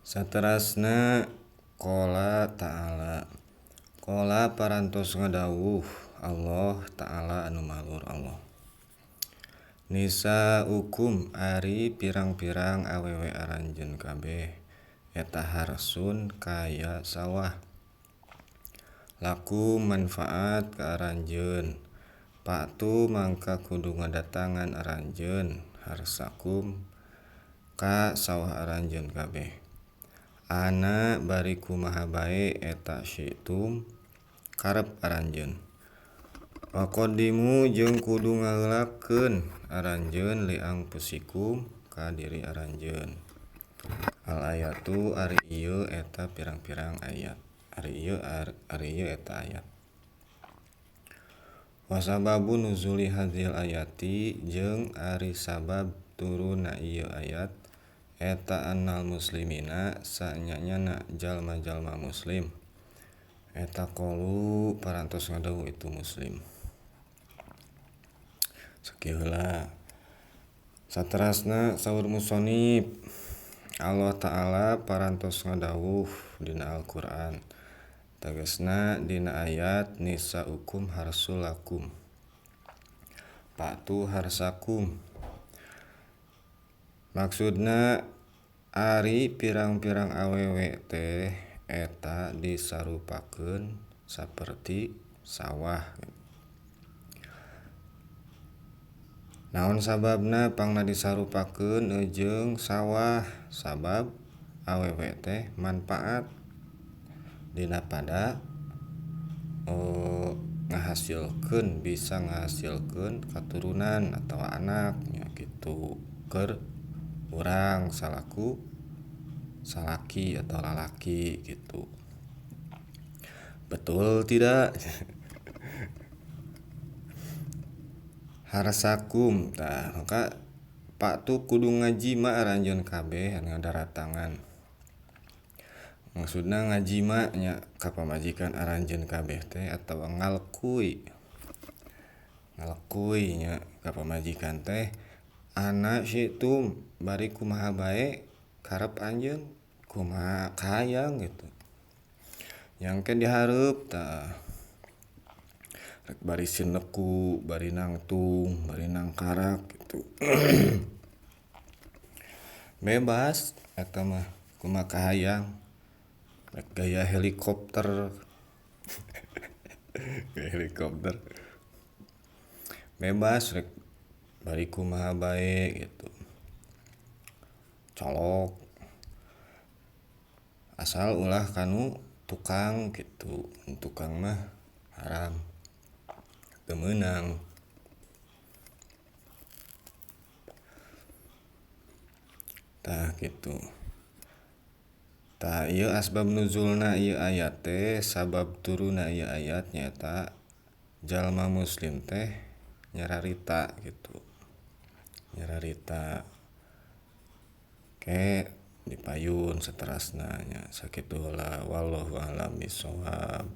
Saterasna qala ta'ala. Qala parantos ngadawuh Allah ta'ala anu malur Allah. Nisaukum ari pirang-pirang awewe aranjeun kabeh eta harsun kaya sawah. Lakum manfaat ka aranjeun. Patu mangka kudu ngadatangan aranjeun harsakum ka sawah aranjeun kabeh. Ana bari kumaha bae eta syi'tum karep aranjeun. Waqaddimu jeung kudu ngaheulakeun aranjeun li anfusikum ka diri aranjeun. Al ayatu ari ieu eta pirang-pirang ayat. Ari ieu eta ayat. Wasababu nuzuli hadzil ayati jeung ari sabab turunna ieu ayat eta annal muslimina sanyanyana jalma-jalma muslim. Eta qalu parantos ngadawuh itu muslim. Sakieu heula. Saterasna saur musonib Allah ta'ala parantos ngadawuh dina Al-Qur'an. Tegasna dina ayat nisaukum harsul lakum. Patu harsakum. Maksudna ari pirang-pirang awewe teh eta disarupakeun saperti sawah. Naon sababna pangna disarupakeun jeung sawah? Sabab awewe teh manfaat dina pada bisa ngahasilkeun katurunan atau anak nya kitu keur urang salaku salaki atau lalaki gitu. Betul tidak? Harsakum tah maka patu kudu ngajima aranjeun kabeh anu ngadatangan. Maksudna ngajima nya ka pamajikan aranjeun kabeh teh atawa ngalkuy nya ka pamajikan teh ana syi'tum bari kumaha bae karep anjeun kumaha kahayang gitu. Nyangke dihareup tah rek bari sineku, bari nangtung, bari nangkarak gitu. Bebas eta mah kumaha kahayang. Rek gaya helikopter. Gaya helikopter. Bebas rek bari kumaha bae gitu. Colok. Asal ulah kanu tukang gitu. Tukang mah haram. Teu meunang. Tah gitu. Tah ieu asbab nuzulna ieu ayat teh sabab turunna ieu ayat nyaeta jalma muslim teh nyararita gitu. Nyararita ke dipayun saterasna nya sakitu heula wallahu a'lam bishawab.